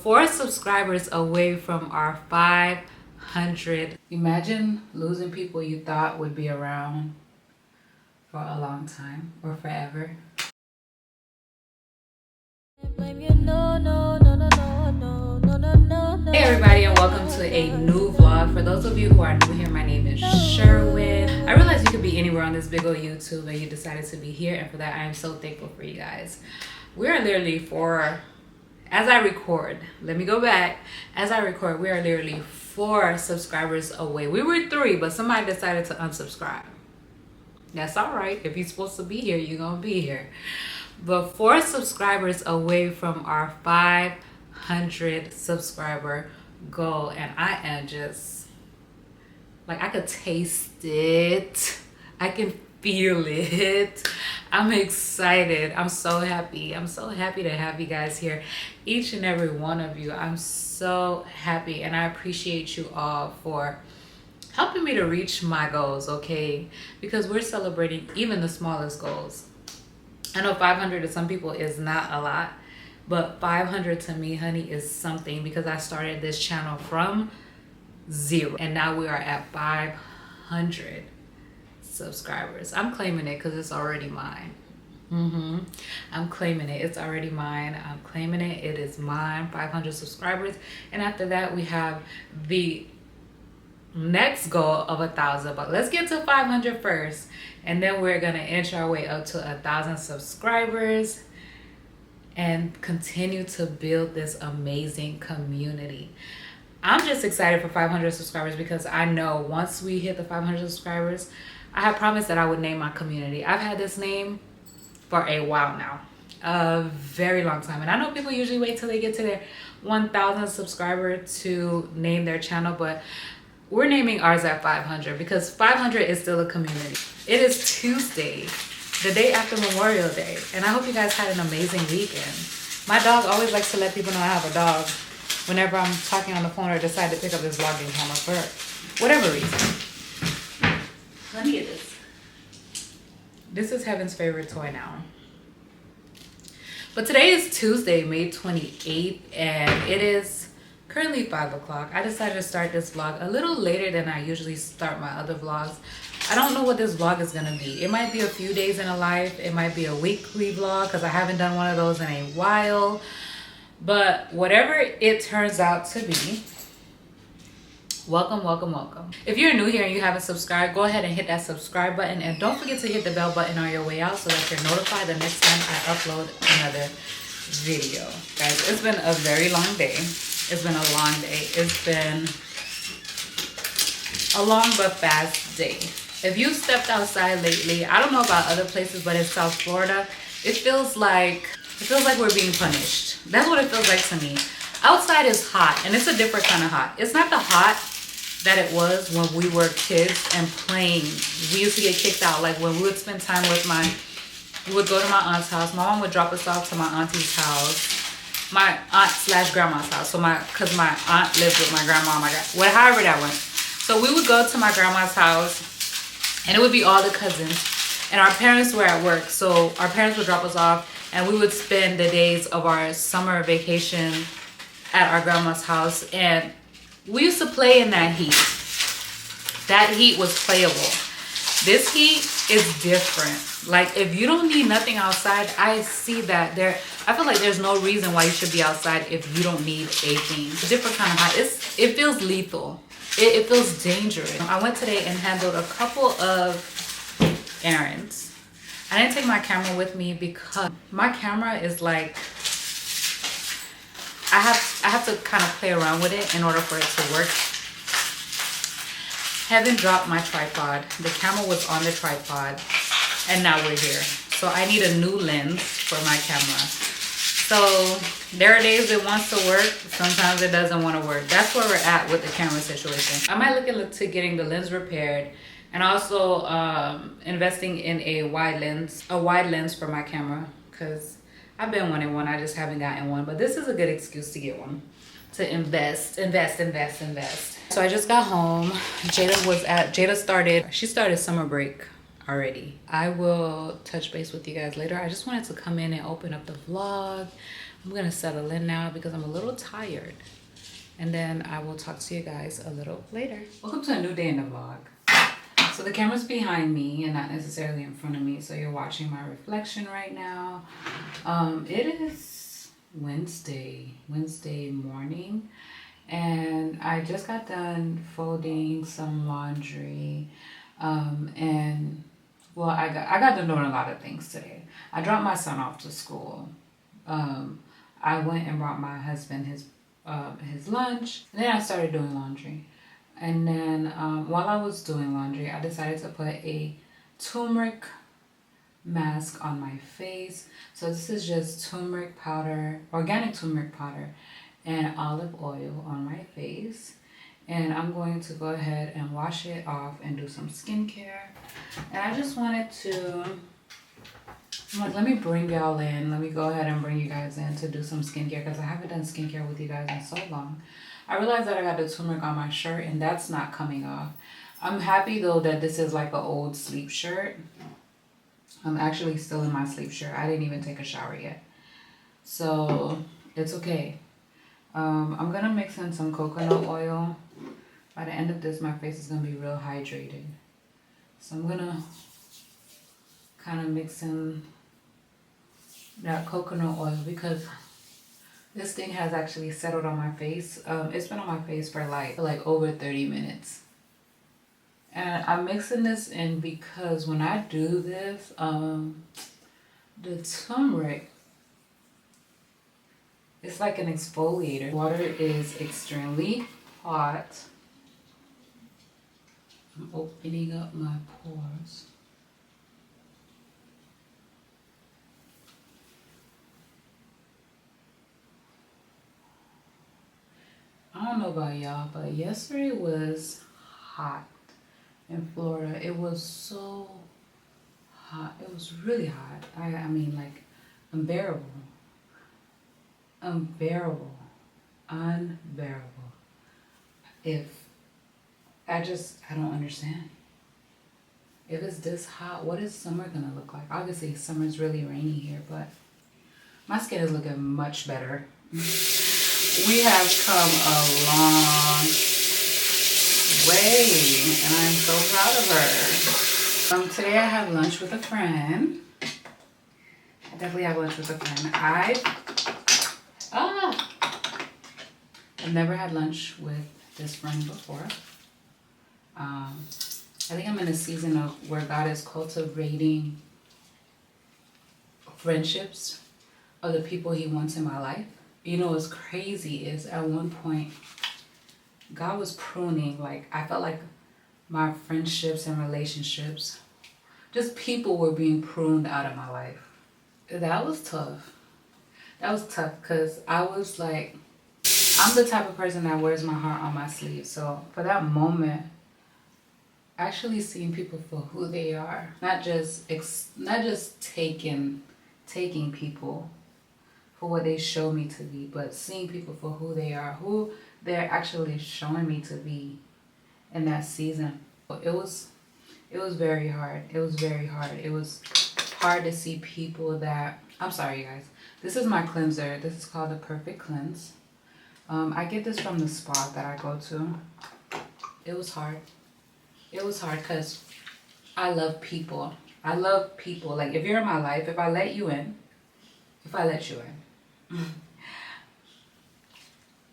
4 subscribers away from our 500. Imagine losing people you thought would be around for a long time or forever. Hey everybody, and welcome to a new vlog. For those of you who are new here, my name is Sherwin. I realize you could be anywhere on this big old YouTube and you decided to be here, and for that I am so thankful for you guys. We are literally as I record, let me go back. As I record, we are literally 4 subscribers away. We were 3, but somebody decided to unsubscribe. That's all right. If you're supposed to be here, you're gonna be here. But 4 subscribers away from our 500 subscriber goal, and I am just like, I could taste it. I can feel it. I'm excited. I'm so happy. I'm so happy to have you guys here, each and every one of you. I'm so happy, and I appreciate you all for helping me to reach my goals, okay? Because we're celebrating even the smallest goals. I know 500 to some people is not a lot, but 500 to me, honey, is something, because I started this channel from 0 and now we are at 500 subscribers. I'm claiming it because it's already mine. I'm claiming it. It's already mine. I'm claiming it. It is mine. 500 subscribers, and after that we have the next goal of 1,000. But let's get to 500 first, and then we're gonna inch our way up to 1,000 subscribers and continue to build this amazing community. I'm just excited for 500 subscribers because I know once we hit the 500 subscribers, I have promised that I would name my community. I've had this name for a while now, a very long time, and I know people usually wait till they get to their 1,000 subscriber to name their channel, but we're naming ours at 500 because 500 is still a community. It is Tuesday, the day after Memorial Day, and I hope you guys had an amazing weekend. My dog always likes to let people know I have a dog whenever I'm talking on the phone or decide to pick up this vlogging camera for whatever reason. Let me get this. This is Heaven's favorite toy now. But today is Tuesday, May 28th, and it is currently 5 o'clock. I decided to start this vlog a little later than I usually start my other vlogs. I don't know what this vlog is gonna be. It might be a few days in a life. It might be a weekly vlog because I haven't done one of those in a while. But whatever it turns out to be, welcome, welcome, welcome. If you're new here and you haven't subscribed, go ahead and hit that subscribe button, and don't forget to hit the bell button on your way out so that you're notified the next time I upload another video. Guys, it's been a very long day. It's been a long day. It's been a long but fast day. If you stepped outside lately, I don't know about other places, but in South Florida, it feels like we're being punished. That's what it feels like to me. Outside is hot, and it's a different kind of hot. It's not the hot that it was when we were kids and playing. We used to get kicked out. Like when we would spend time with we would go to my aunt's house. My mom would drop us off to my auntie's house. My aunt / grandma's house. So cause my aunt lived with my grandma, however that went. So we would go to my grandma's house, and it would be all the cousins, and our parents were at work. So our parents would drop us off, and we would spend the days of our summer vacation at our grandma's house, and we used to play in that heat. That heat was playable. This heat is different. Like, if you don't need nothing outside, I see that I feel like there's no reason why you should be outside if you don't need a thing. It's a different kind of hot. It feels lethal. It feels dangerous. I went today and handled a couple of errands. I didn't take my camera with me because my camera is like, I have to kind of play around with it in order for it to work. Heaven dropped my tripod. The camera was on the tripod, and now we're here. So I need a new lens for my camera. So there are days it wants to work, sometimes it doesn't want to work. That's where we're at with the camera situation. I might look into getting the lens repaired, and also investing in a wide lens for my camera, because I've been wanting one. I just haven't gotten one, but this is a good excuse to get one. To invest. So I just got home. Jaedha started summer break already. I will touch base with you guys later. I just wanted to come in and open up the vlog I'm gonna settle in now because I'm a little tired. And then I will talk to you guys a little later. Welcome to a new day in the vlog. So the camera's behind me and not necessarily in front of me, so you're watching my reflection right now. It is Wednesday morning, and I just got done folding some laundry, and well, I got done doing a lot of things today. I dropped my son off to school. I went and brought my husband his lunch, and then I started doing laundry. And then while I was doing laundry, I decided to put a turmeric mask on my face. So this is just turmeric powder, organic turmeric powder, and olive oil on my face. And I'm going to go ahead and wash it off and do some skincare. And I just wanted to, I'm like, let me bring y'all in. Let me go ahead and bring you guys in to do some skincare because I haven't done skincare with you guys in so long. I realized that I got the turmeric on my shirt and that's not coming off. I'm happy though that this is like an old sleep shirt. I'm actually still in my sleep shirt. I didn't even take a shower yet. So it's okay. I'm gonna mix in some coconut oil. By the end of this, my face is gonna be real hydrated. So I'm gonna kind of mix in that coconut oil because this thing has actually settled on my face. It's been on my face for like over 30 minutes. And I'm mixing this in because when I do this, the turmeric, it's like an exfoliator. Water is extremely hot. I'm opening up my pores. I don't know about y'all, but yesterday was hot in Florida. It was so hot. It was really hot. I mean, like, unbearable. Unbearable. If, I don't understand. If it's this hot, what is summer gonna look like? Obviously, summer's really rainy here, but my skin is looking much better. We have come a long way, and I'm so proud of her. Today I have lunch with a friend. I definitely have lunch with a friend. I've never had lunch with this friend before. I think I'm in a season of where God is cultivating friendships of the people He wants in my life. You know what's crazy is at one point, God was pruning. Like, I felt like my friendships and relationships, just people were being pruned out of my life. That was tough. That was tough because I was like, I'm the type of person that wears my heart on my sleeve. So for that moment, actually seeing people for who they are, not just taking people for what they show me to be, but seeing people for who they are, who they're actually showing me to be in that season. It was very hard. It was very hard. It was hard to see people that, I'm sorry you guys, this is my cleanser. This is called the Perfect Cleanse. I get this from the spa that I go to. It was hard. It was hard because I love people. I love people. Like, if you're in my life, if I let you in,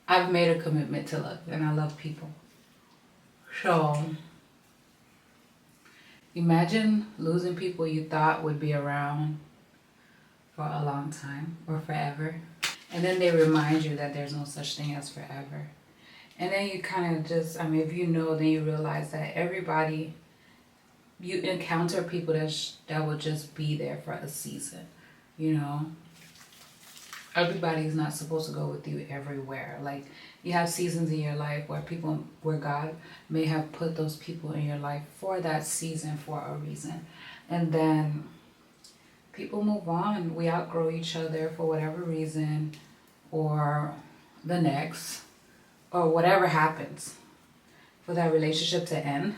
I've made a commitment to love, and I love people. So, imagine losing people you thought would be around for a long time or forever. And then they remind you that there's no such thing as forever. And then you kind of just, if you know, then you realize that everybody, you encounter people that will just be there for a season, you know? Everybody's not supposed to go with you everywhere. Like, you have seasons in your life where God may have put those people in your life for that season for a reason. And then people move on. We outgrow each other for whatever reason, or the next, or whatever happens for that relationship to end.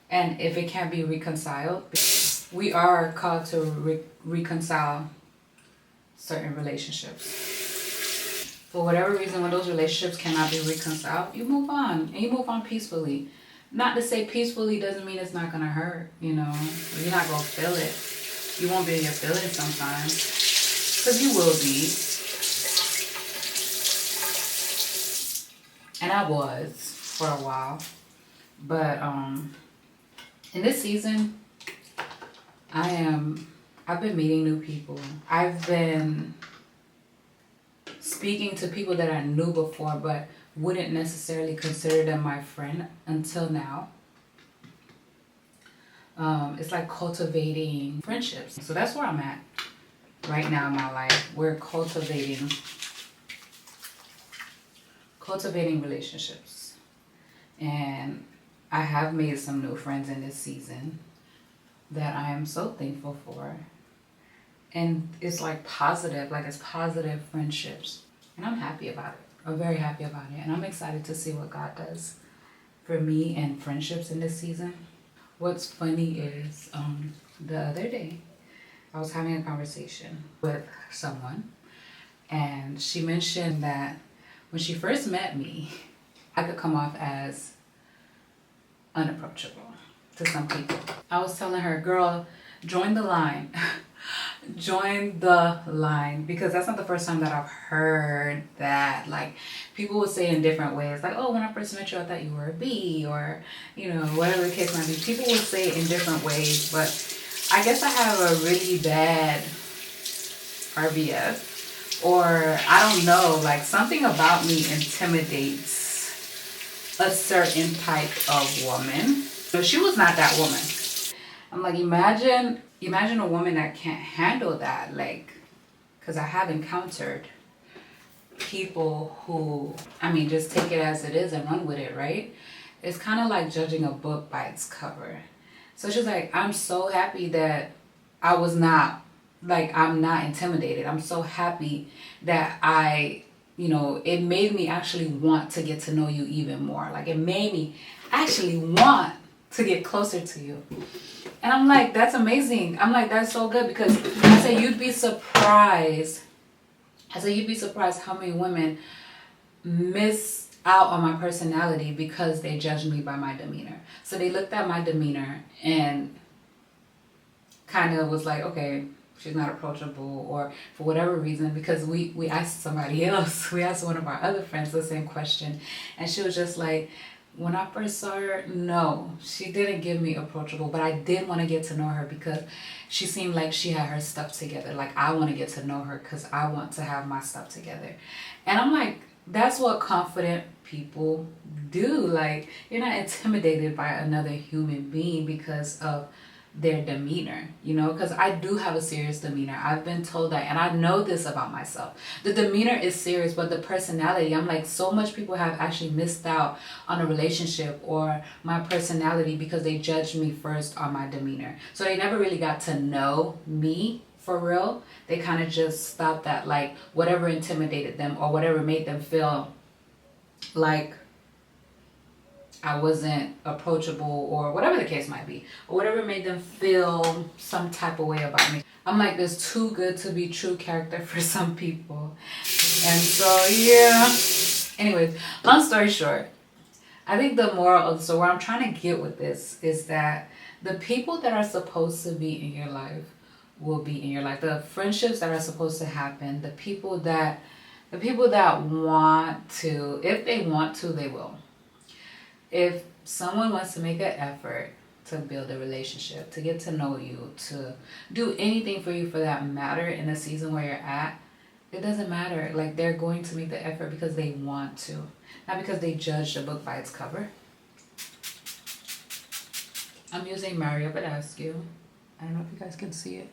And if it can't be reconciled, we are called to reconcile certain relationships. For whatever reason, when those relationships cannot be reconciled, you move on, and you move on peacefully. Not to say peacefully doesn't mean it's not gonna hurt, you know. You're not gonna feel it. You won't be in your feelings sometimes, because you will be. And I was for a while. But in this season, I've been meeting new people. I've been speaking to people that I knew before but wouldn't necessarily consider them my friend until now. It's like cultivating friendships. So that's where I'm at right now in my life. We're cultivating relationships. And I have made some new friends in this season that I am so thankful for. And it's like positive, like it's positive friendships. And I'm happy about it. I'm very happy about it. And I'm excited to see what God does for me and friendships in this season. What's funny is the other day, I was having a conversation with someone, and she mentioned that when she first met me, I could come off as unapproachable to some people. I was telling her, girl, join the line. Join the line, because that's not the first time that I've heard that. Like, people would say in different ways, like, oh, when I first met you, I thought you were a B, or, you know, whatever the case might be. People would say it in different ways, but I guess I have a really bad RBF, or I don't know, like something about me intimidates a certain type of woman. So she was not that woman. I'm like, imagine a woman that can't handle that, like, because I have encountered people who, I mean, just take it as it is and run with it, right? It's kind of like judging a book by its cover. So she's like, I'm so happy that I was not, like, I'm not intimidated. I'm so happy that it made me actually want to get to know you even more. Like, it made me actually want to get closer to you. And I'm like, that's amazing. I'm like, that's so good, because I said, you'd be surprised. You'd be surprised how many women miss out on my personality because they judged me by my demeanor. So they looked at my demeanor and kind of was like, okay, she's not approachable, or for whatever reason, because we asked somebody else, we asked one of our other friends the same question, and she was just like, when I first saw her, no, she didn't give me approachable, but I did want to get to know her because she seemed like she had her stuff together. Like, I want to get to know her because I want to have my stuff together. And I'm like, that's what confident people do. Like, you're not intimidated by another human being because of their demeanor, you know, because I do have a serious demeanor. I've been told that, and I know this about myself. The demeanor is serious, but the personality, I'm like, so much people have actually missed out on a relationship or my personality because they judged me first on my demeanor. So they never really got to know me for real. They kind of just stopped at like whatever intimidated them or whatever made them feel like I wasn't approachable, or whatever the case might be, or whatever made them feel some type of way about me. I'm like this too good to be true character for some people. And so, yeah. Anyways, long story short, I think the moral of the story, where I'm trying to get with this, is that the people that are supposed to be in your life will be in your life. The friendships that are supposed to happen, the people that want to, if they want to, they will. If someone wants to make an effort to build a relationship, to get to know you, to do anything for you for that matter in the season where you're at, it doesn't matter. Like, they're going to make the effort because they want to, not because they judge the book by its cover. I'm using Mario but Ask You. I don't know if you guys can see it.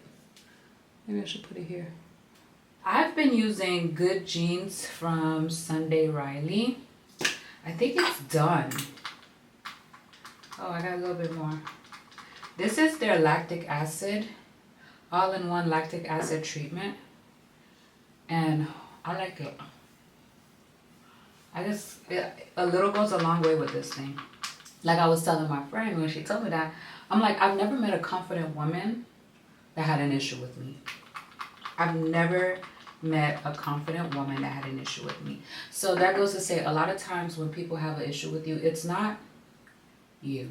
Maybe I should put it here. I've been using Good Genes from Sunday Riley. I think it's done. Oh, I got a little bit more. This is their lactic acid, all-in-one lactic acid treatment. And I like it. A little goes a long way with this thing. Like I was telling my friend when she told me that, I'm like, I've never met a confident woman that had an issue with me. I've never met a confident woman that had an issue with me. So that goes to say, a lot of times when people have an issue with you, it's not you.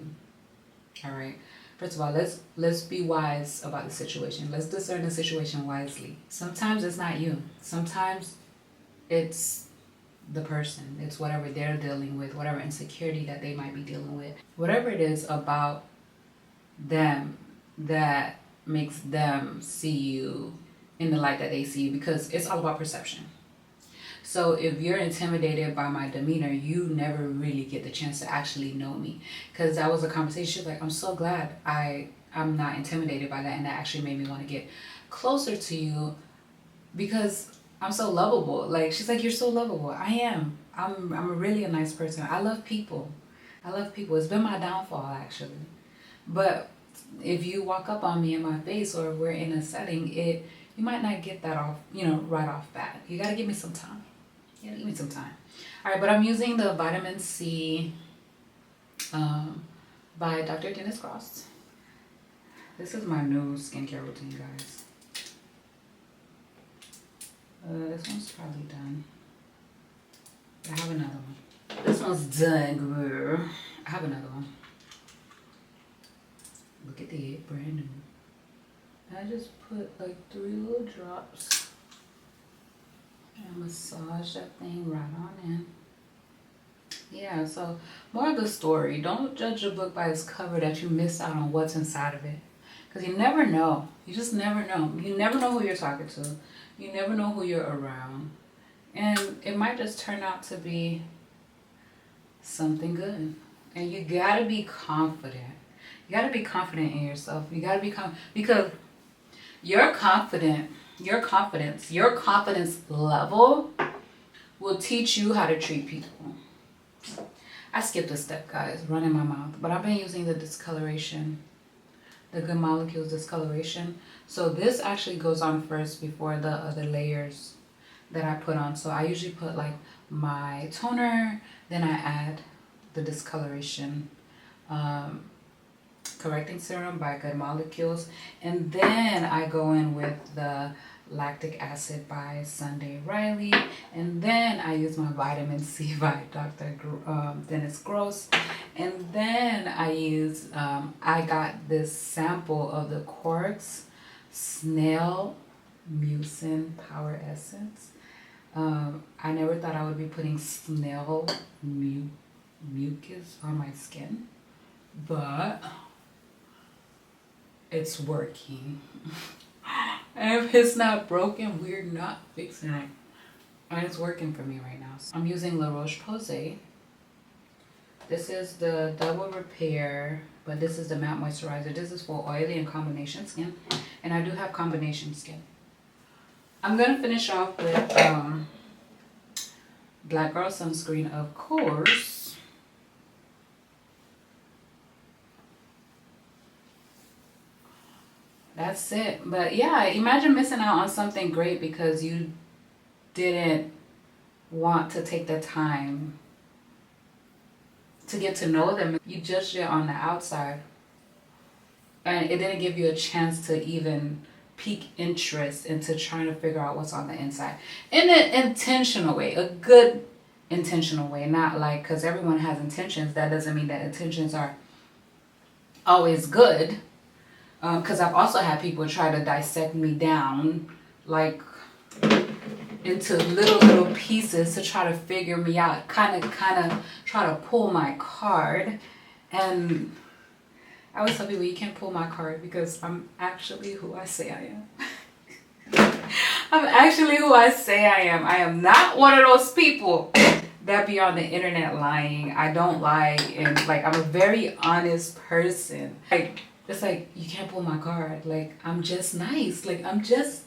All right. First of all, let's be wise about the situation. Let's discern the situation wisely. Sometimes it's not you. Sometimes it's the person. It's whatever they're dealing with, whatever insecurity that they might be dealing with. Whatever it is about them that makes them see you in the light that they see you, because it's all about perception. So if you're intimidated by my demeanor, you never really get the chance to actually know me. Because that was a conversation. Like, I'm so glad I'm not intimidated by that, and that actually made me want to get closer to you because I'm so lovable. Like, she's like, you're so lovable. I am. I'm really a nice person. I love people. It's been my downfall, actually. But if you walk up on me in my face, or if we're in a setting, you might not get that off, right off bat. You gotta give me some time. All right, but I'm using the vitamin C by Dr. Dennis Cross. This is my new skincare routine, guys. This one's probably done. I have another one. This one's done, girl. I have another one. Look at it, brand new. I just put like 3 little drops and massage that thing right on in. Yeah, so more of the story. Don't judge a book by its cover that you miss out on what's inside of it. Because you never know. You just never know. You never know who you're talking to. You never know who you're around. And it might just turn out to be something good. And you gotta be confident. You gotta be confident in yourself. You gotta be confident, because your confidence level will teach you how to treat people. I skipped a step, guys, running my mouth, but I've been using the discoloration, the Good Molecules discoloration. So this actually goes on first before the other layers that I put on. So I usually put like my toner, then I add the discoloration correcting serum by Good Molecules, and then I go in with the lactic acid by Sunday Riley, and then I use my vitamin C by Dr. Dennis Gross, and then I use I got this sample of the Quartz Snail Mucin Power Essence. I never thought I would be putting snail mucus on my skin, but it's working. And if it's not broken, we're not fixing it. And it's working for me right now. So I'm using La Roche-Posay. This is the Double Repair, but this is the matte moisturizer. This is for oily and combination skin, and I do have combination skin. I'm gonna finish off with Black Girl sunscreen, of course. That's it. But yeah, imagine missing out on something great because you didn't want to take the time to get to know them. You judged it on the outside, and it didn't give you a chance to even pique interest into trying to figure out what's on the inside in an intentional way, a good intentional way. Not like, because everyone has intentions, that doesn't mean that intentions are always good. Because I've also had people try to dissect me down, like into little pieces to try to figure me out, kind of try to pull my card. And I always tell people, you can't pull my card because I'm actually who I say I am. I'm actually who I say I am. I am not one of those people that be on the internet lying. I don't lie, and like, I'm a very honest person. Like, it's like, you can't pull my card. Like, I'm just nice. Like, I'm just,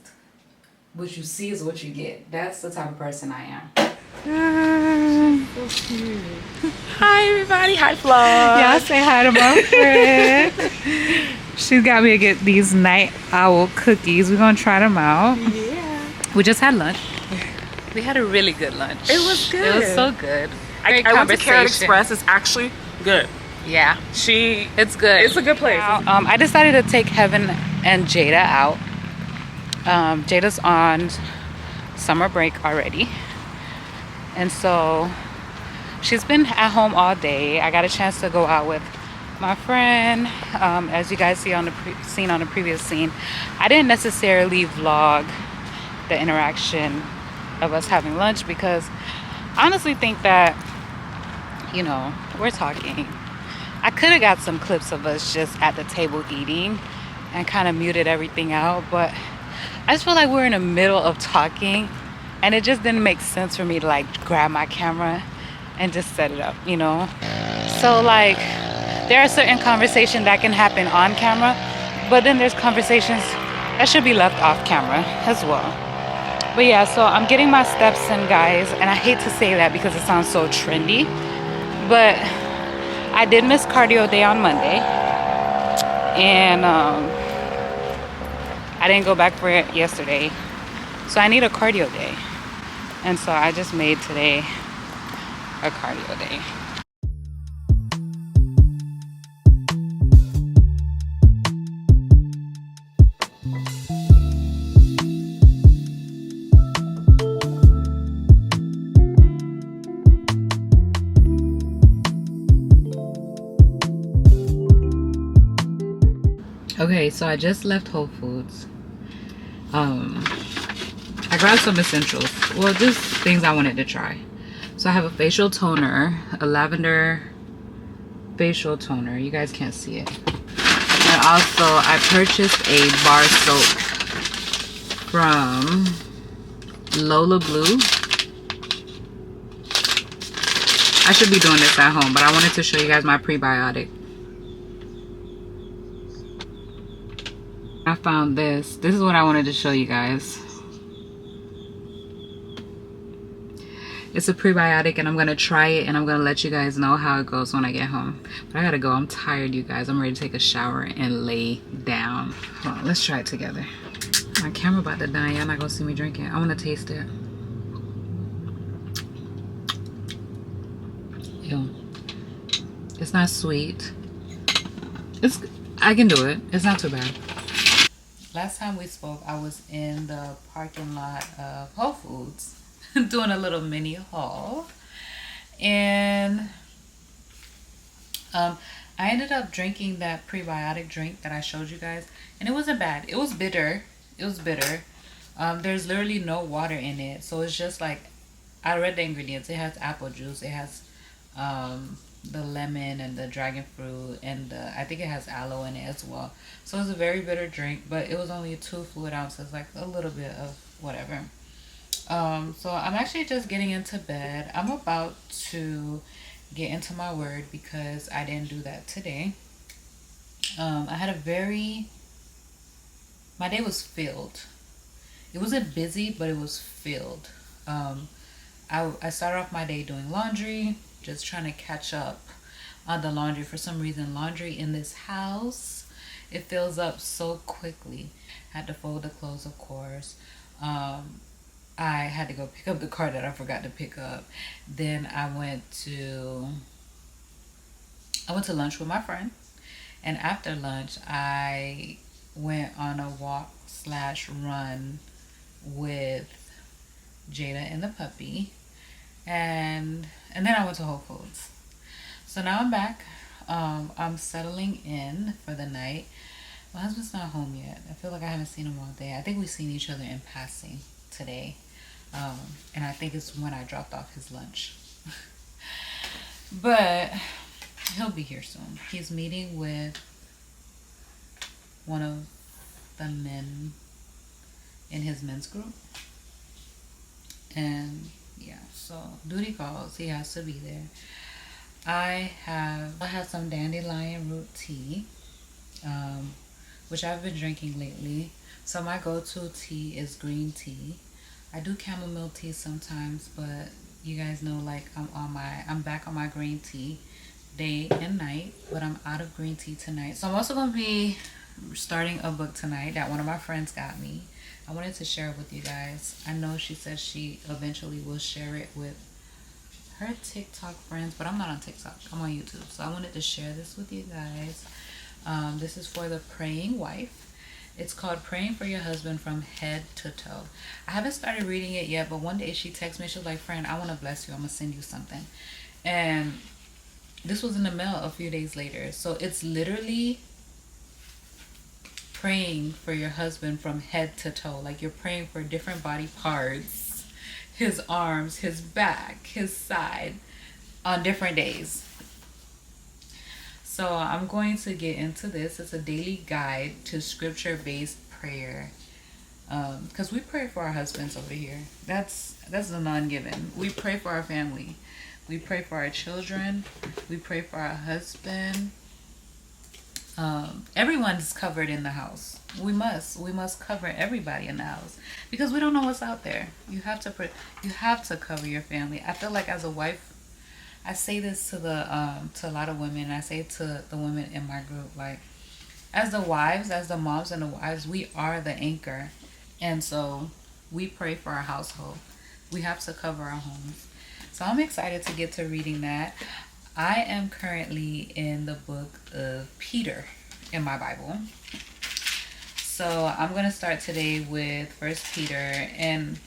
what you see is what you get. That's the type of person I am. So cute. Hi, everybody. Hi, Fluff. Y'all say hi to my friend. She's got me to get these night owl cookies. We're going to try them out. Yeah. We just had lunch. We had a really good lunch. It was good. It was so good. I went to Carrot Express. It's actually good. Yeah. It's good. It's a good place. I decided to take Heaven and Jaedha out. Jaedha's on summer break already. And so she's been at home all day. I got a chance to go out with my friend. As you guys see on the seen on the previous scene, I didn't necessarily vlog the interaction of us having lunch because I honestly think that, you know, we're talking. I could have got some clips of us just at the table eating and kind of muted everything out, but I just feel like we're in the middle of talking and it just didn't make sense for me to like grab my camera and just set it up, you know? So like there are certain conversations that can happen on camera, but then there's conversations that should be left off camera as well. But yeah, so I'm getting my steps in, guys, and I hate to say that because it sounds so trendy, but I did miss cardio day on Monday, and I didn't go back for it yesterday, so I need a cardio day, and so I just made today a cardio day. Okay, so I just left Whole Foods. I grabbed some essentials. Well, just things I wanted to try. So I have a facial toner, a lavender facial toner. You guys can't see it. And also I purchased a bar soap from Lola Blue. I should be doing this at home, but I wanted to show you guys my prebiotic. I found this. This is what I wanted to show you guys. It's a prebiotic and I'm going to try it and I'm going to let you guys know how it goes when I get home. But I got to go. I'm tired, you guys. I'm ready to take a shower and lay down. Hold on, let's try it together. My camera about to die. Y'all not going to see me drinking. I want to taste it. Ew. It's not sweet. I can do it. It's not too bad. Last time we spoke, I was in the parking lot of Whole Foods doing a little mini haul, and I ended up drinking that prebiotic drink that I showed you guys, and it wasn't bad. It was bitter. It was bitter. There's literally no water in it, so it's just like, I read the ingredients. It has apple juice, it has the lemon and the dragon fruit, and I think it has aloe in it as well. So it's a very bitter drink, but it was only 2 fluid ounces, like a little bit of whatever. So I'm actually just getting into bed. I'm about to get into my word because I didn't do that today. I had my day was filled. It wasn't busy, but it was filled. I started off my day doing laundry, just trying to catch up on the laundry. For some reason, laundry in this house, it fills up so quickly. Had to fold the clothes, of course. I had to go pick up the car that I forgot to pick up. Then I went to lunch with my friend, and after lunch I went on a walk / run with Jaedha and the puppy, and then I went to Whole Foods. So now I'm back. I'm settling in for the night. My husband's not home yet. I feel like I haven't seen him all day. I think we've seen each other in passing today, and I think it's when I dropped off his lunch. But he'll be here soon. He's meeting with one of the men in his men's group, and yeah, so duty calls, he has to be there. I have some dandelion root tea, which I've been drinking lately. So my go-to tea is green tea. I do chamomile tea sometimes, but you guys know, like, I'm back on my green tea day and night, but I'm out of green tea tonight. So I'm also going to be starting a book tonight that one of my friends got me. I wanted to share it with you guys. I know she said she eventually will share it with her TikTok friends, but I'm not on TikTok. I'm on YouTube. So I wanted to share this with you guys. This is for the praying wife. It's called Praying for Your Husband from Head to Toe. I haven't started reading it yet, but one day she texted me. She was like, friend, I want to bless you. I'm going to send you something. And this was in the mail a few days later. So it's literally praying for your husband from head to toe. Like you're praying for different body parts, his arms, his back, his side, on different days. So I'm going to get into this. It's a daily guide to scripture-based prayer. Because we pray for our husbands over here. That's a non-given. We pray for our family. We pray for our children. We pray for our husband. Everyone's covered in the house. We must cover everybody in the house because we don't know what's out there. You have to cover your family. I feel like as a wife, I say this to a lot of women. I say to the women in my group, like, as the wives, as the moms and the wives, we are the anchor, and so we pray for our household. We have to cover our homes. So I'm excited to get to reading that. I am currently in the book of Peter in my Bible. So I'm going to start today with 1 Peter. And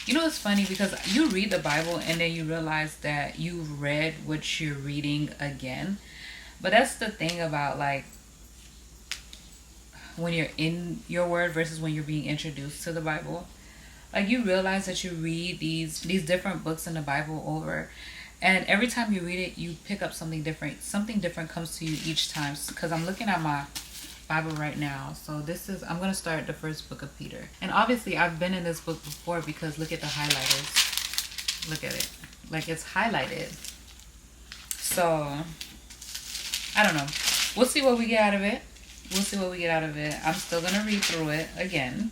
you know, it's funny because you read the Bible and then you realize that you read what you're reading again. But that's the thing about like when you're in your word versus when you're being introduced to the Bible. Like you realize that you read these different books in the Bible over, and every time you read it, you pick up something different. Something different comes to you each time. Because I'm looking at my Bible right now. So I'm going to start the first book of Peter. And obviously I've been in this book before because look at the highlighters. Look at it. Like it's highlighted. So I don't know. We'll see what we get out of it. I'm still going to read through it again.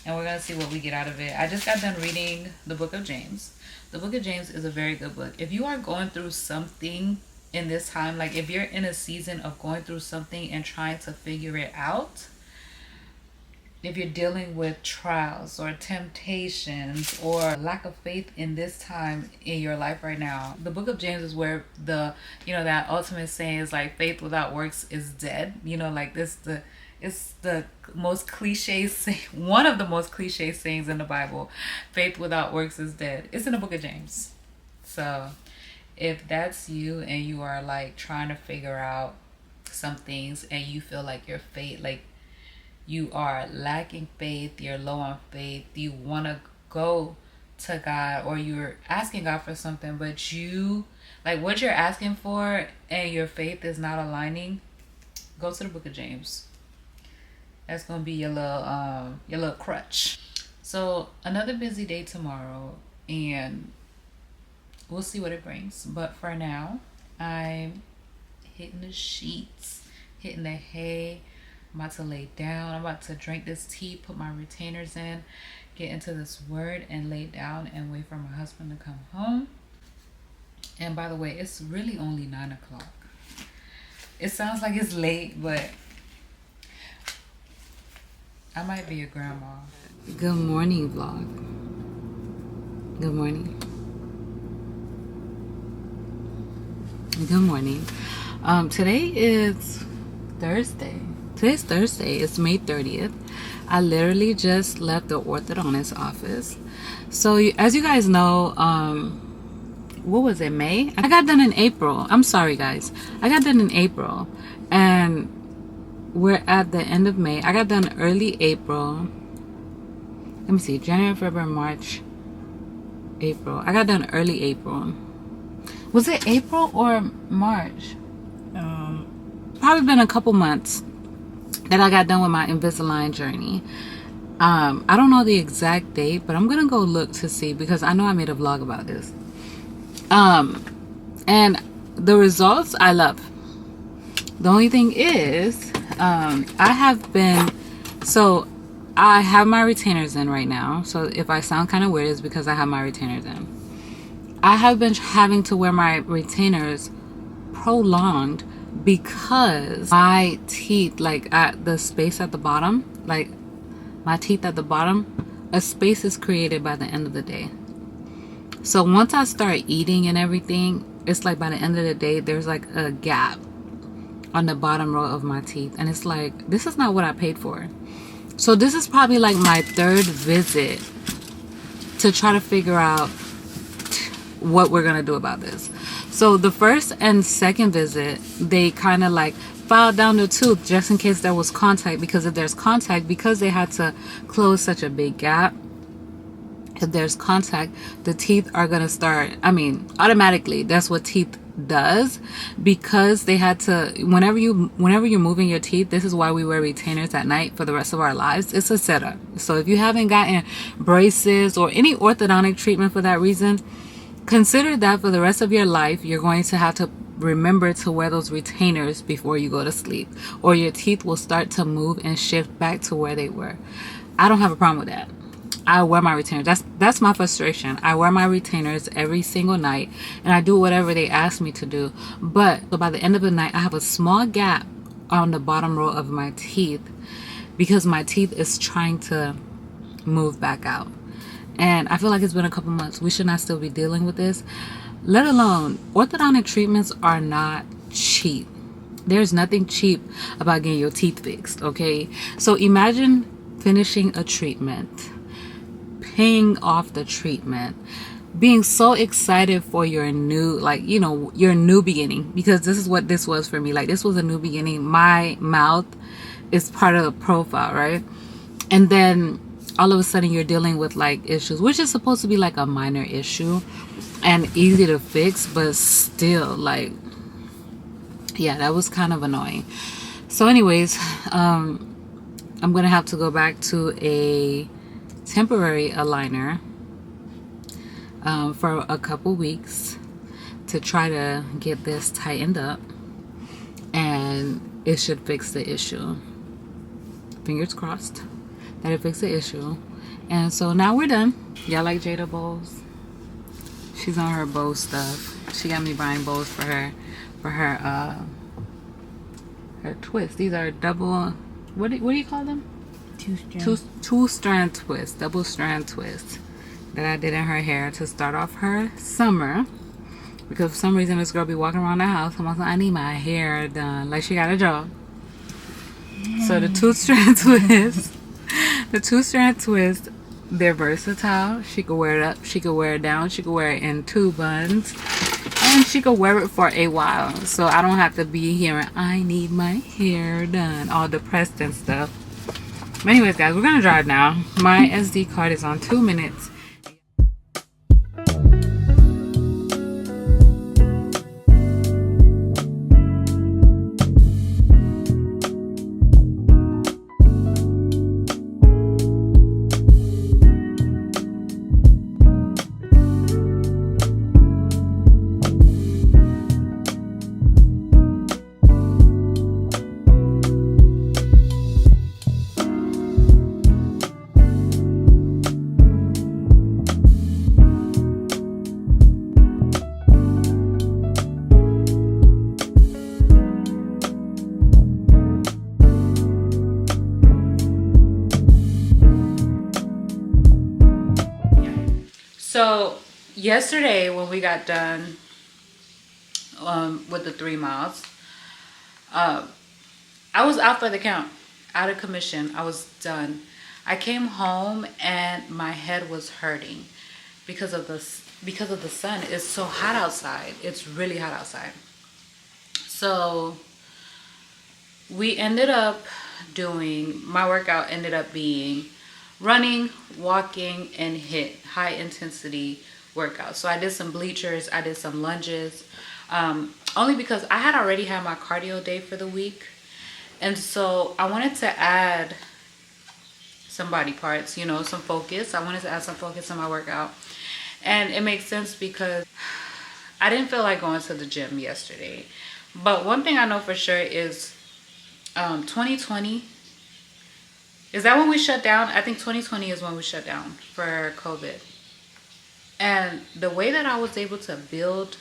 And we're going to see what we get out of it. I just got done reading the book of James. The book of James is a very good book. If you are going through something in this time, like if you're in a season of going through something and trying to figure it out, if you're dealing with trials or temptations or lack of faith in this time in your life right now, the book of James is where that ultimate saying is like faith without works is dead. Like it's the most cliche one of the most cliche sayings in the Bible. Faith without works is dead. It's in the book of James. So if that's you and you are like trying to figure out some things and you feel like your faith, like you are lacking faith, you're low on faith, you want to go to God or you're asking God for something, but you like what you're asking for and your faith is not aligning, go to the book of James. That's going to be your little crutch. So another busy day tomorrow and we'll see what it brings. But for now, I'm hitting the sheets, hitting the hay. I'm about to lay down. I'm about to drink this tea, put my retainers in, get into this word and lay down and wait for my husband to come home. And by the way, it's really only 9 o'clock. It sounds like it's late, but I might be a grandma. Good morning, vlog. Good morning. Good morning. Today is Thursday. Today's Thursday. It's May 30th. I literally just left the orthodontist office. So as you guys know, what was it, May? I got done in April. I'm sorry, guys. I got done in April. And we're at the end of May. I got done early April. Let me see. January, February, March, April. I got done early April. Was it April or March? Probably been a couple months that I got done with my Invisalign journey. I don't know the exact date, but I'm gonna go look to see because I know I made a vlog about this. And the results I love. The only thing is, I have my retainers in right now. So if I sound kind of weird, it's because I have my retainers in. I have been having to wear my retainers prolonged because my teeth, like at the space at the bottom, like my teeth at the bottom, a space is created by the end of the day. So once I start eating and everything, it's like by the end of the day, there's like a gap on the bottom row of my teeth. And it's like, this is not what I paid for. So this is probably like my third visit to try to figure out what we're gonna do about this. So the first and second visit, they kind of like filed down the tooth just in case there was contact, because if there's contact, because they had to close such a big gap, if there's contact, the teeth are gonna start, I mean, automatically, that's what teeth does, because they had to, whenever you're moving your teeth, this is why we wear retainers at night for the rest of our lives. It's a setup. So if you haven't gotten braces or any orthodontic treatment for that reason, consider that for the rest of your life, you're going to have to remember to wear those retainers before you go to sleep, or your teeth will start to move and shift back to where they were. I don't have a problem with that. I wear my retainers. That's my frustration. I wear my retainers every single night, and I do whatever they ask me to do. But by the end of the night, I have a small gap on the bottom row of my teeth because my teeth is trying to move back out. And I feel like it's been a couple months. We should not still be dealing with this. Let alone, orthodontic treatments are not cheap. There's nothing cheap about getting your teeth fixed, okay? So imagine finishing a treatment, paying off the treatment, being so excited for your new, like, you know, your new beginning, because this is what this was for me. Like, this was a new beginning. My mouth is part of the profile, right? And then all of a sudden you're dealing with like issues, which is supposed to be like a minor issue and easy to fix, but still, like, yeah, that was kind of annoying. So anyways, I'm gonna have to go back to a temporary aligner for a couple weeks to try to get this tightened up, and it should fix the issue. Fingers crossed that it fixed the issue. And so now we're done. Y'all like Jaedha bowls? She's on her bow stuff. She got me buying bowls for her her twists. These are double, what do you call them? Two strand twists, double strand twists that I did in her hair to start off her summer, because for some reason this girl be walking around the house and I need my hair done like she got a job. So the two strand twists, they're versatile. She could wear it up, she could wear it down, she could wear it in two buns, and she could wear it for a while. So I don't have to be here and I need my hair done, all depressed and stuff. But anyways, guys, we're gonna drive now. My SD card is on 2 minutes. So yesterday when we got done with the 3 miles, I was out for the count, out of commission. I was done. I came home and my head was hurting because of the sun. It's so hot outside. It's really hot outside. So we ended up doing, my workout ended up being running, walking, and HIIT, high intensity workout. So I did some bleachers, I did some lunges, only because I had already had my cardio day for the week. And so I wanted to add some body parts, you know, some focus. I wanted to add some focus on my workout. And it makes sense because I didn't feel like going to the gym yesterday. But one thing I know for sure is 2020, is that when we shut down? I think 2020 is when we shut down for COVID. And the way that I was able to build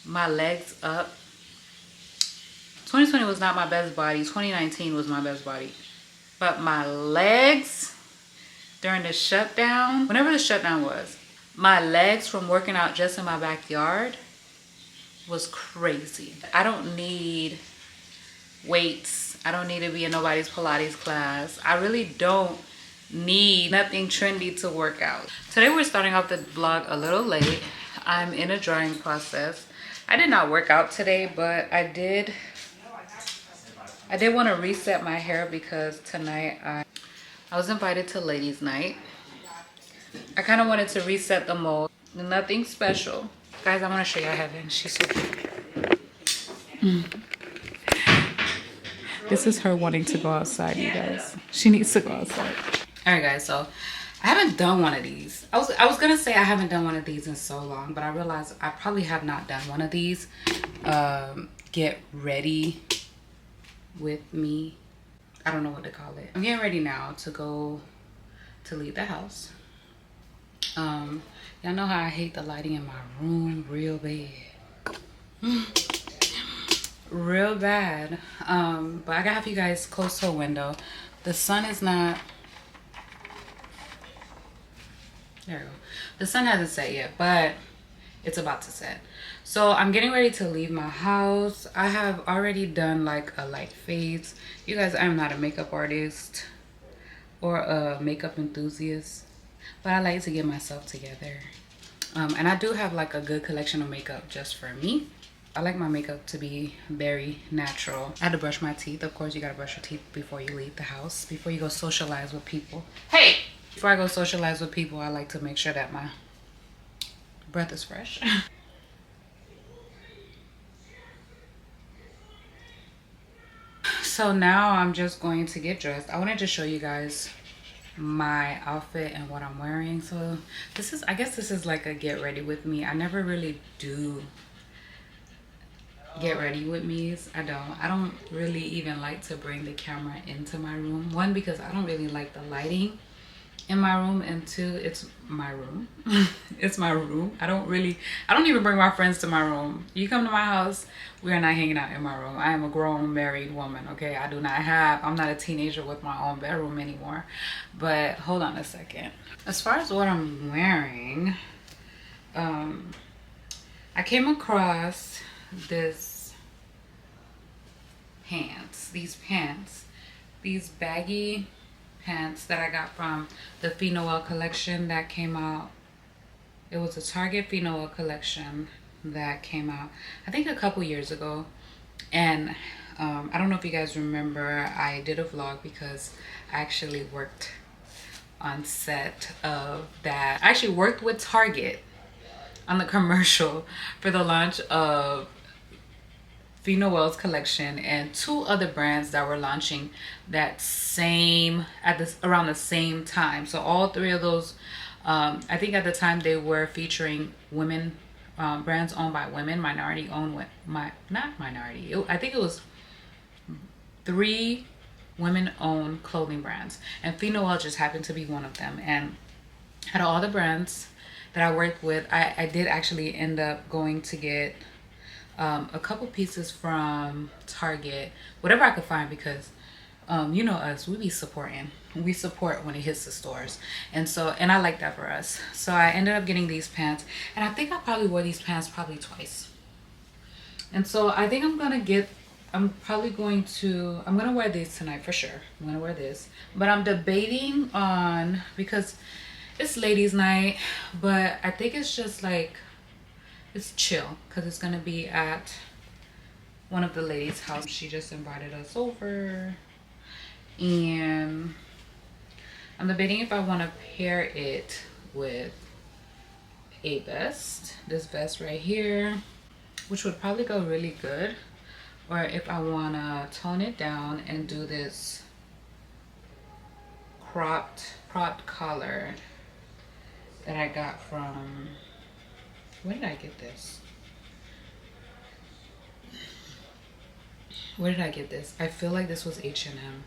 my legs up, 2020 was not my best body. 2019 was my best body. But my legs during the shutdown, whenever the shutdown was, my legs from working out just in my backyard was crazy. I don't need weights. I don't need to be in nobody's Pilates class. I really don't need nothing trendy to work out. Today we're starting off the vlog a little late. I'm in a drying process. I did not work out today, but I did want to reset my hair because tonight I was invited to ladies night. I kind of wanted to reset the mold. Nothing special. Guys, I want to show y'all Heaven. She's so cute. This is her wanting to go outside, you guys. She needs to go outside. All right, guys, so I haven't done one of these. I was gonna say I haven't done one of these in so long, but I realized I probably have not done one of these. Get ready with me. I don't know what to call it. I'm getting ready now to go to leave the house. Y'all know how I hate the lighting in my room real bad. Real bad. But I gotta have you guys close to a window. The sun is not, there we go. The sun hasn't set yet, but it's about to set. So I'm getting ready to leave my house. I have already done like a light fades. You guys, I'm not a makeup artist or a makeup enthusiast, but I like to get myself together. And I do have like a good collection of makeup just for me. I like my makeup to be very natural. I had to brush my teeth. Of course, you gotta brush your teeth before you leave the house, before you go socialize with people. Hey! Before I go socialize with people, I like to make sure that my breath is fresh. So now I'm just going to get dressed. I wanted to show you guys my outfit and what I'm wearing. So this is, I guess this is like a get ready with me. I never really do get ready with me's. I don't really even like to bring the camera into my room. One, because I don't really like the lighting in my room, and two, it's my room. It's my room. I don't even bring my friends to my room. You come to my house, we are not hanging out in my room. I am a grown married woman, okay? I'm not a teenager with my own bedroom anymore. But hold on a second. As far as what I'm wearing, I came across these baggy pants that I got from the Noel collection that came out. It was a Target Noel collection that came out, I think, a couple years ago. And I don't know if you guys remember, I did a vlog because I actually worked on set of that. I actually worked with Target on the commercial for the launch of Noel's collection and two other brands that were launching that around the same time. So all three of those, I think at the time they were featuring women, brands owned by women, minority owned, not minority. I think it was 3 women-owned clothing brands, and Noel just happened to be one of them. And out of all the brands that I worked with, I did actually end up going to get a couple pieces from Target, whatever I could find, because you know us, we support when it hits the stores, and I like that for us. So I ended up getting these pants, and I think I probably wore these pants twice. And so I think I'm gonna wear these tonight for sure. I'm gonna wear this, but I'm debating on, because it's ladies night, but I think it's just like, it's chill, because it's gonna be at one of the ladies' house. She just invited us over, and I'm debating if I want to pair it with a vest, this vest right here, which would probably go really good, or if I want to tone it down and do this cropped collar that I got from, where did I get this? Where did I get this? I feel like this was H&M.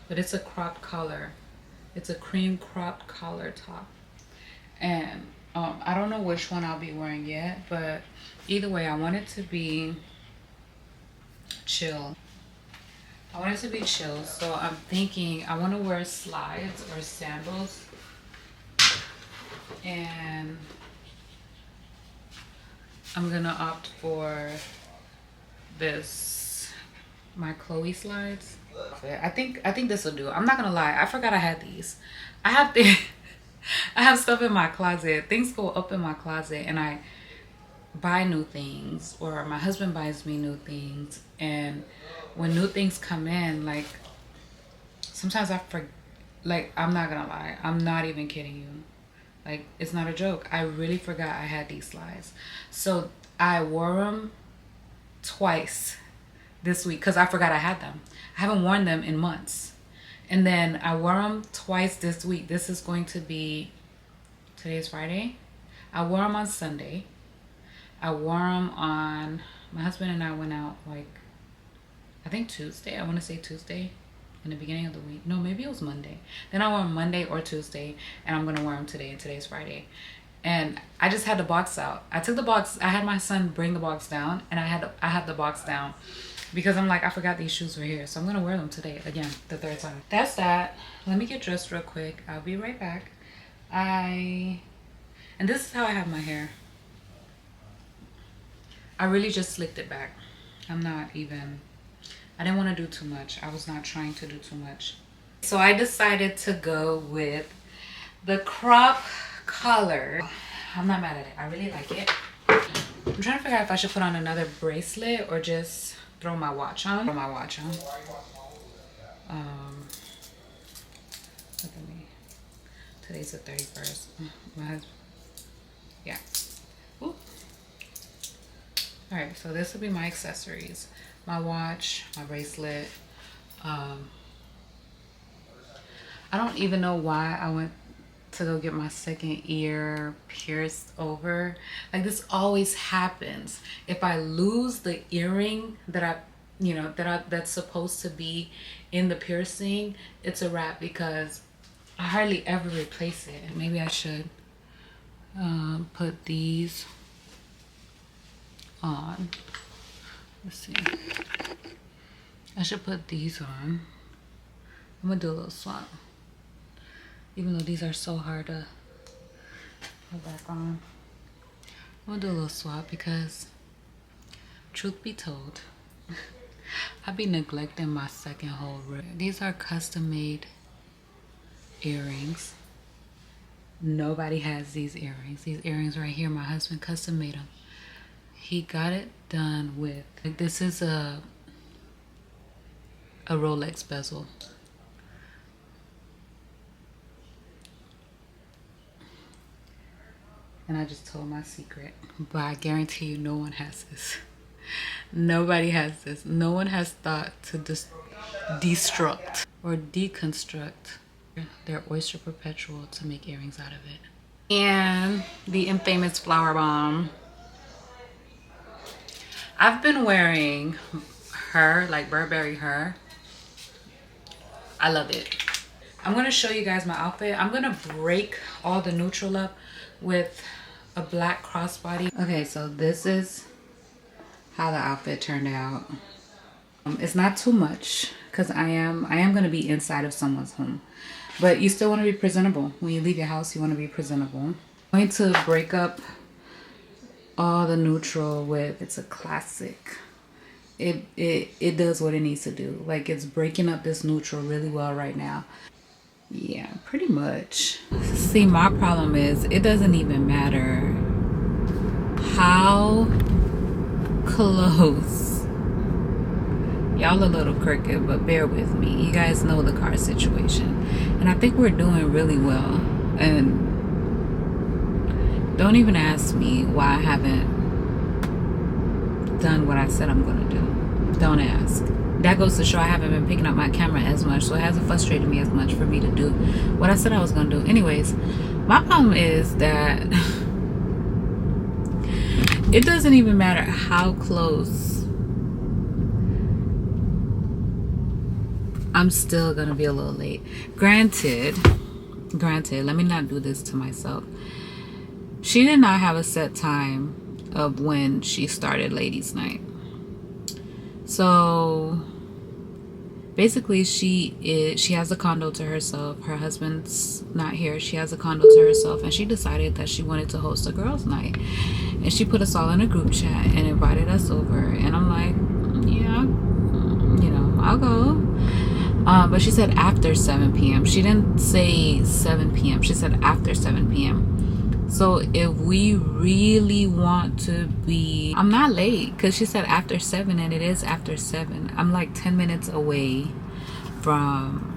But it's a cropped collar. It's a cream cropped collar top. And I don't know which one I'll be wearing yet, but either way, I want it to be chill. So I'm thinking I want to wear slides or sandals. And I'm gonna opt for this my Chloe slides. I think this will do. I'm not gonna lie, I forgot I had these. I have the I have stuff in my closet. Things go up in my closet and I buy new things, or my husband buys me new things, and when new things come in, like sometimes I forget. Like, I'm not gonna lie, I'm not even kidding you, like it's not a joke, I really forgot I had these slides. So I wore them twice this week because I forgot I had them. I haven't worn them in months, and then I wore them twice this week. This is going to be, today is Friday. I wore them on Sunday. I wore them on, my husband and I went out like, I think Tuesday. I want to say Tuesday in the beginning of the week. No, maybe it was Monday. Then I wore them Monday or Tuesday, and I'm going to wear them today, and today's Friday. And I just had the box out. I took the box, I had my son bring the box down, and I had the box down because I'm like, I forgot these shoes were here. So I'm going to wear them today, again, the third time. That's that. Let me get dressed real quick. I'll be right back. And this is how I have my hair. I really just slicked it back. I didn't want to do too much. I was not trying to do too much. So I decided to go with the crop collar. I'm not mad at it. I really like it. I'm trying to figure out if I should put on another bracelet or just throw my watch on. Look at me. Today's the 31st. My husband. Yeah. Ooh. All right, so this will be my accessories. My watch, my bracelet. I don't even know why I went to go get my second ear pierced over. Like, this always happens. If I lose the earring that that's supposed to be in the piercing, it's a wrap because I hardly ever replace it. Maybe I should put these on. Let's see. I should put these on. I'm gonna do a little swap. Even though these are so hard to put back on. I'm gonna do a little swap because, truth be told, I be neglecting my second whole rib. These are custom made earrings. Nobody has these earrings. These earrings right here, my husband custom made them. He got it done with, like, this is a Rolex bezel. And I just told my secret, but I guarantee you no one has this. Nobody has this. No one has thought to just destruct or deconstruct their oyster perpetual to make earrings out of it. And the infamous flower bomb. I've been wearing her, like Burberry her. I love it. I'm gonna show you guys my outfit. I'm gonna break all the neutral up with a black crossbody. Okay, so this is how the outfit turned out. It's not too much because I am gonna be inside of someone's home, but you still want to be presentable. When you leave your house, you want to be presentable. I'm going to break up all the neutral with, it's a classic. It does what it needs to do. Like, it's breaking up this neutral really well right now. Yeah, pretty much. See, my problem is it doesn't even matter how close. Y'all a little crooked, but bear with me. You guys know the car situation. And I think we're doing really well. And don't even ask me why I haven't done what I said I'm gonna do. Don't ask. That goes to show I haven't been picking up my camera as much, so it hasn't frustrated me as much for me to do what I said I was gonna do. Anyways, my problem is that it doesn't even matter how close. I'm still gonna be a little late. Granted, let me not do this to myself. She did not have a set time of when she started ladies' night. So basically she has a condo to herself. Her husband's not here. She has a condo to herself, and she decided that she wanted to host a girls' night. And she put us all in a group chat and invited us over. And I'm like, yeah, I'll go. But she said after 7 p.m. She didn't say 7 p.m. She said after 7 p.m. So if we really want to be, I'm not late because she said after 7 and it is after 7. I'm like 10 minutes away from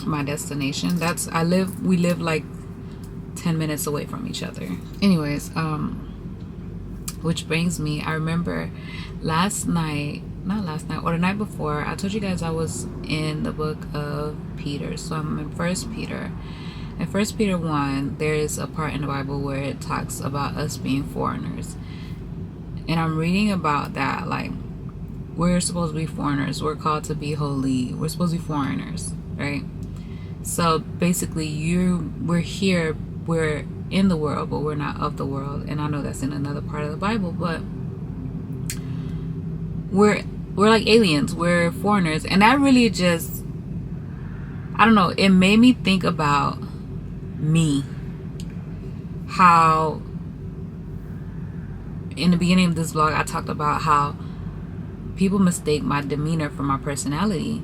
my destination. We live like 10 minutes away from each other. Anyways, which brings me, I remember not last night or the night before, I told you guys I was in the book of Peter. So I'm in 1 Peter. In 1 Peter 1, there is a part in the Bible where it talks about us being foreigners. And I'm reading about that, like, we're supposed to be foreigners. We're called to be holy. We're supposed to be foreigners, right? So basically, we're here, we're in the world, but we're not of the world. And I know that's in another part of the Bible, but we're like aliens. We're foreigners. And that really just, I don't know, it made me think about me. How in the beginning of this vlog, I talked about how people mistake my demeanor for my personality.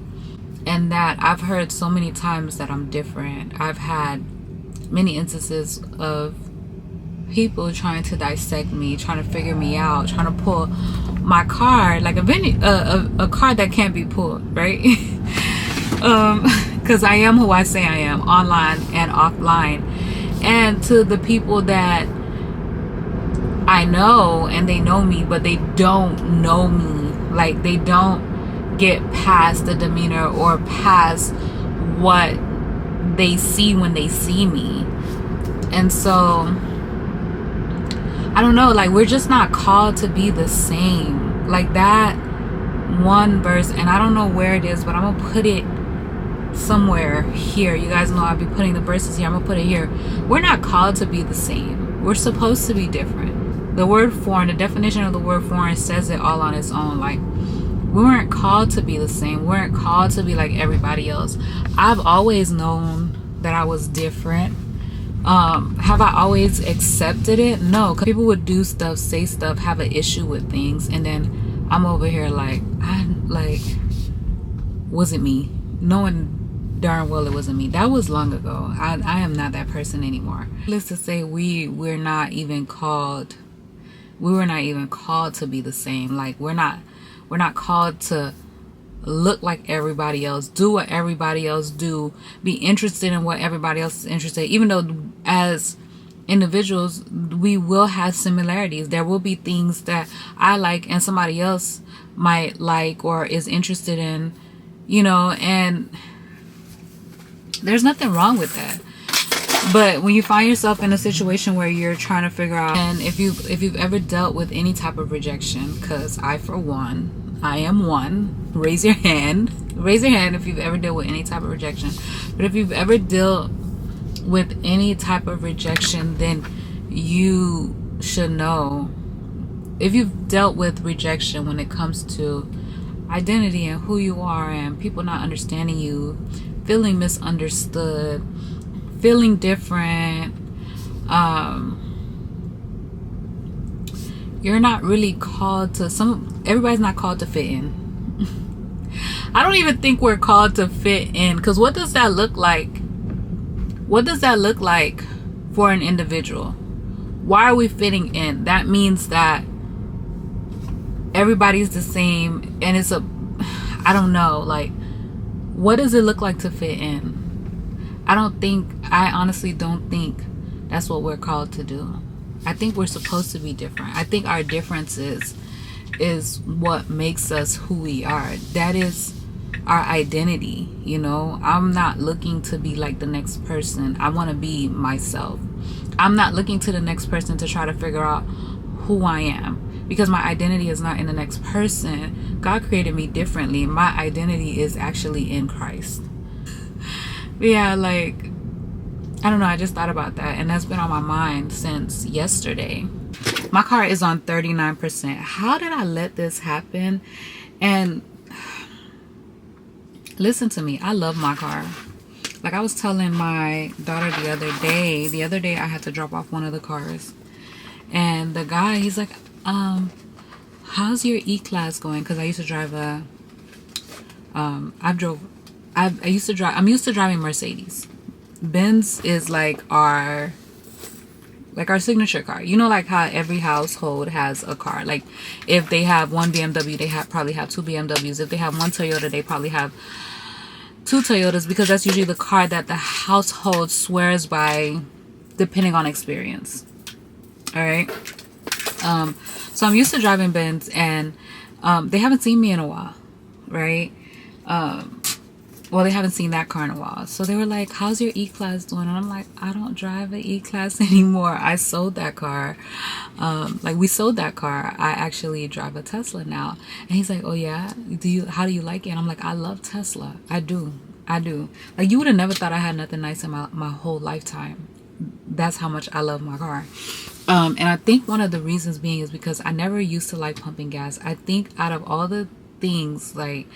And that I've heard so many times that I'm different. I've had many instances of people trying to dissect me, trying to figure me out, trying to pull my card, like a card that can't be pulled, right? Because I am who I say I am, online and offline. And to the people that I know and they know me, but they don't know me, like they don't get past the demeanor or past what they see when they see me. And so I don't know, like we're just not called to be the same. Like that one verse, and I don't know where it is, but I'm gonna put it somewhere here. You guys know I'll be putting the verses here. I'm gonna put it here. We're not called to be the same. We're supposed to be different. The word foreign, the definition of the word foreign says it all on its own. Like, we weren't called to be the same. We weren't called to be like everybody else. I've always known that I was different. Have I always accepted it? No, because people would do stuff, say stuff, have an issue with things, and then I'm over here like, wasn't me. Knowing darn well it wasn't me. That was long ago. I am not that person anymore. Let's just say we were not even called to be the same. Like we're not called to look like everybody else, do what everybody else do, be interested in what everybody else is interested in. Even though as individuals we will have similarities, there will be things that I like and somebody else might like or is interested in, you know, and there's nothing wrong with that. But when you find yourself in a situation where you're trying to figure out, and if you've ever dealt with any type of rejection, because I am one, raise your hand if you've ever dealt with any type of rejection. But if you've ever dealt with any type of rejection, then you should know, if you've dealt with rejection when it comes to identity and who you are and people not understanding you, feeling misunderstood, feeling different, you're not really called to, everybody's not called to fit in. I don't even think we're called to fit in, because what does that look like? What does that look like for an individual? Why are we fitting in? That means that everybody's the same, and I don't know, like, what does it look like to fit in? I honestly don't think that's what we're called to do. I think we're supposed to be different. I think our differences is what makes us who we are. That is our identity, you know. I'm not looking to be like the next person. I want to be myself. I'm not looking to the next person to try to figure out who I am, because my identity is not in the next person. God created me differently. My identity is actually in Christ. But yeah, like, I don't know, I just thought about that, and that's been on my mind since yesterday. My car is on 39%. How did I let this happen? And listen to me, I love my car. Like I was telling my daughter the other day I had to drop off one of the cars, and the guy, he's like, how's your E-Class going? Because I used to drive a I'm used to driving Mercedes. Benz is like our signature car. You know, like how every household has a car. Like if they have one BMW, they probably have two BMWs. If they have one Toyota, they probably have two Toyotas, because that's usually the car that the household swears by, depending on experience. All right. So I'm used to driving Benz, and they haven't seen me in a while, right? Well, they haven't seen that car in a while. So they were like, how's your E-Class doing? And I'm like, I don't drive an E-Class anymore. I sold that car. We sold that car. I actually drive a Tesla now. And he's like, oh yeah? How do you like it? And I'm like, I love Tesla. I do. Like, you would have never thought I had nothing nice in my whole lifetime. That's how much I love my car. And I think one of the reasons being is because I never used to like pumping gas. I think out of all the things, like,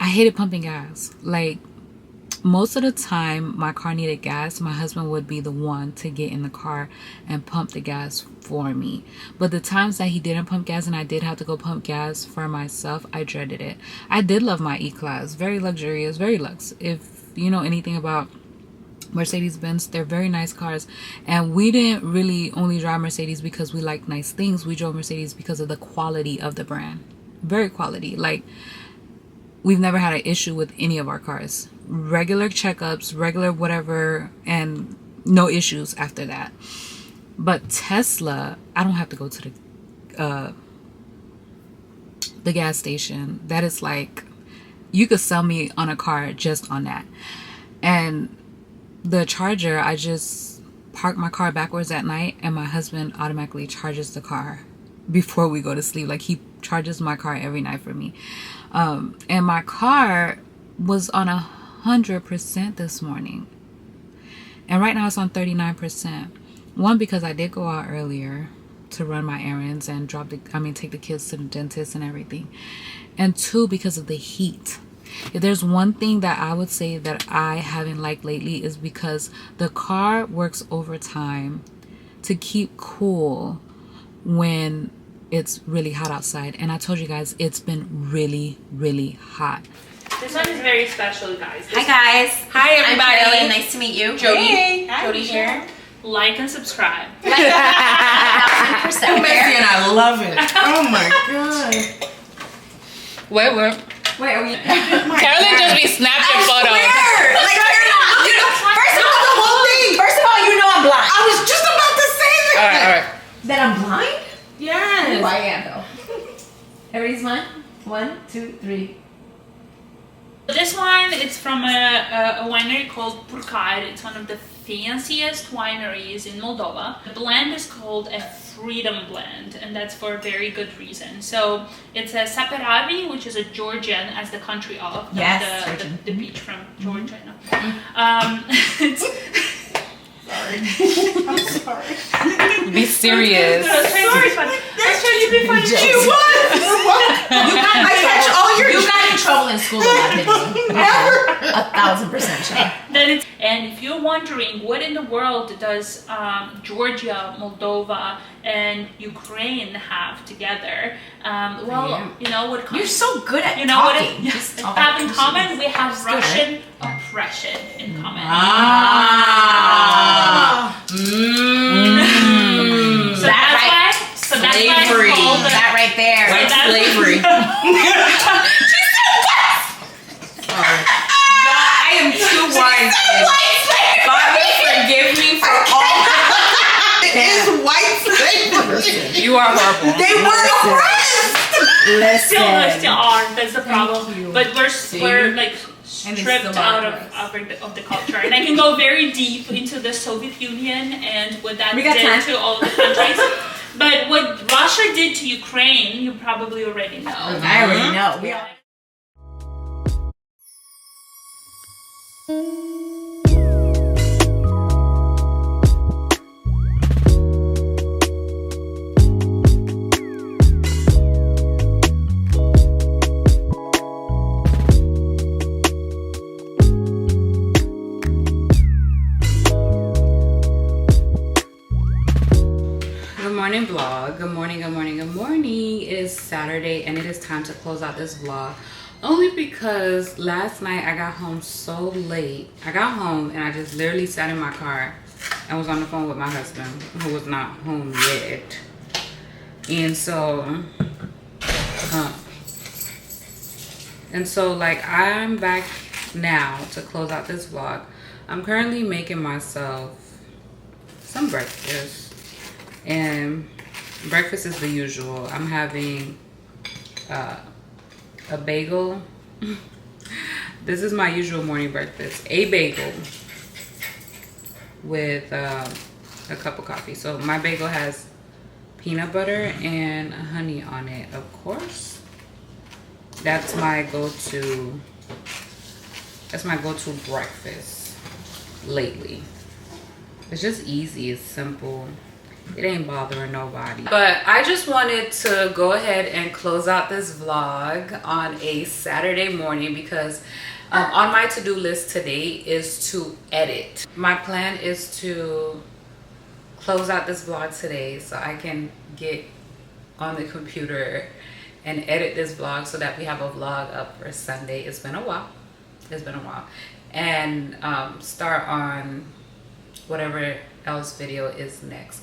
I hated pumping gas. Like, most of the time my car needed gas, my husband would be the one to get in the car and pump the gas for me. But the times that he didn't pump gas and I did have to go pump gas for myself, I dreaded it. I did love my E-Class. Very luxurious, very luxe. If you know anything about Mercedes-Benz, they're very nice cars. And we didn't really only drive Mercedes because we like nice things. We drove Mercedes because of the quality of the brand. Very quality. Like, we've never had an issue with any of our cars. Regular checkups, regular whatever, and no issues after that. But Tesla, I don't have to go to the gas station. That is like, you could sell me on a car just on that. And the charger, I just park my car backwards at night, and my husband automatically charges the car before we go to sleep. Like, he charges my car every night for me. And my car was on 100% this morning, and right now it's on 39%. One, because I did go out earlier to run my errands and take the kids to the dentist and everything. And two, because of the heat. If there's one thing that I would say that I haven't liked lately, is because the car works overtime to keep cool when it's really hot outside. And I told you guys, it's been really, really hot. This one is very special, guys. Hi guys. Hi everybody. I'm Carolyn. Nice to meet you. Jody. Hey. Jody here. Like and subscribe. 1,000% Messy, and I love it. Oh my god. Wait, Wait, are we? Carolyn just be snapping photos. Like, first of all, the whole thing. First of all, you know I'm blind. I was just about to say that. All right. That I'm blind? Yes. Oh, I am though. Everybody's mine? 1, 2, 3. This wine, it's from a winery called Purcari. It's one of the fanciest wineries in Moldova. The blend is called a freedom blend, and that's for a very good reason. So it's a Saperavi, which is a Georgian as the country of. Yes, the beach from Georgia. No. Sorry. I'm sorry. Be serious. I was trying to be funny. She was. I catch all your. You got in trouble in school with that video. Never. 1,000% sure. And if you're wondering what in the world does Georgia, Moldova, and Ukraine have together, you know what? You're so good at talking. What it have in common? We have Russian oppression in common. So that's why. So that's why it's called that right there. White slavery. I am too wise. Father, forgive me for all. It is white slavery. You are horrible. They were oppressed. Still are. That's the problem. But we're like stripped out of the culture, and I can go very deep into the Soviet Union and what that did to all the countries. But what Russia did to Ukraine, you probably already know. I already know. Good morning vlog. Good morning. It is Saturday and it is time to close out this vlog Only because last night I got home so late. I got home and I just literally sat in my car and was on the phone with my husband, who was not home yet. And so, like, I'm back now to close out this vlog. I'm currently making myself some breakfast, and breakfast is the usual. I'm having a bagel. This is my usual morning breakfast. A bagel with a cup of coffee. So my bagel has peanut butter and honey on it, of course. That's my go-to breakfast lately. It's just easy, it's simple. It ain't bothering nobody. But I just wanted to go ahead and close out this vlog on a Saturday morning because on my to-do list today is to edit. My plan is to close out this vlog today so I can get on the computer and edit this vlog so that we have a vlog up for Sunday. It's been a while. And start on whatever else video is next.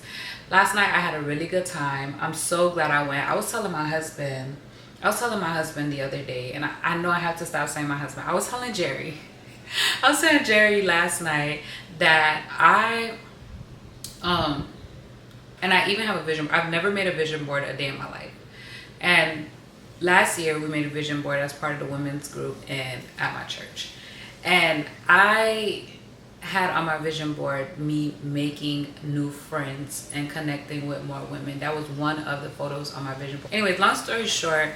Last night I had a really good time. I'm so glad I went. I was telling my husband the other day, and I know I have to stop saying my husband. I was telling Jerry last night that and I even have a vision. I've never made a vision board a day in my life. And last year we made a vision board as part of the women's group and at my church. And I had on my vision board me making new friends and connecting with more women. That was one of the photos on my vision board. Anyways, long story short,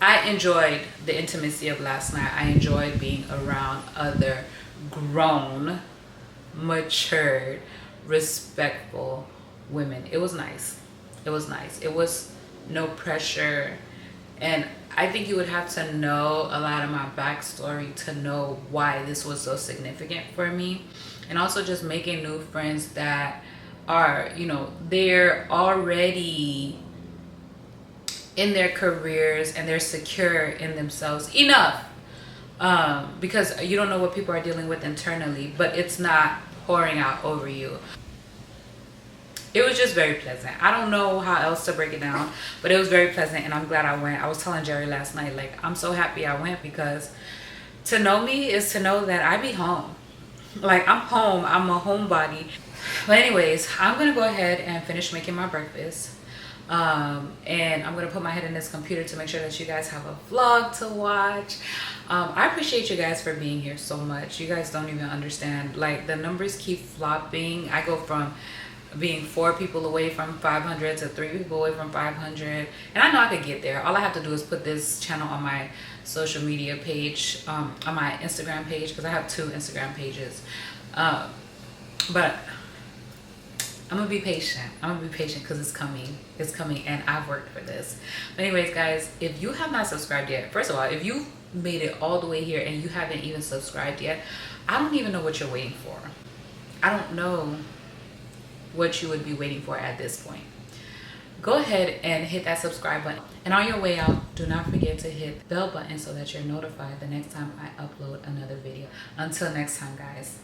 I enjoyed the intimacy of last night. I enjoyed being around other grown, matured, respectful women. It was nice. It was no pressure. And I think you would have to know a lot of my backstory to know why this was so significant for me. And also just making new friends that are, you know, they're already in their careers and they're secure in themselves enough. Because you don't know what people are dealing with internally, but it's not pouring out over you. It was just very pleasant. I don't know how else to break it down, but it was very pleasant and I'm glad I went. I was telling Jerry last night, like, I'm so happy I went because to know me is to know that I be home. Like, I'm home. I'm a homebody. But anyways, I'm going to go ahead and finish making my breakfast. And I'm going to put my head in this computer to make sure that you guys have a vlog to watch. I appreciate you guys for being here so much. You guys don't even understand. Like, the numbers keep flopping. I go from being 4 people away from 500 to 3 people away from 500, and I know I could get there. All I have to do is put this channel on my social media page, on my Instagram page, because I have 2 Instagram pages. But I'm gonna be patient. Because it's coming, and I've worked for this. But anyways, guys, if you have not subscribed yet, first of all, if you made it all the way here and you haven't even subscribed yet, I don't even know what you're waiting for. I don't know what you would be waiting for at this point. Go ahead and hit that subscribe button, and on your way out, do not forget to hit the bell button so that you're notified the next time I upload another video. Until next time, guys.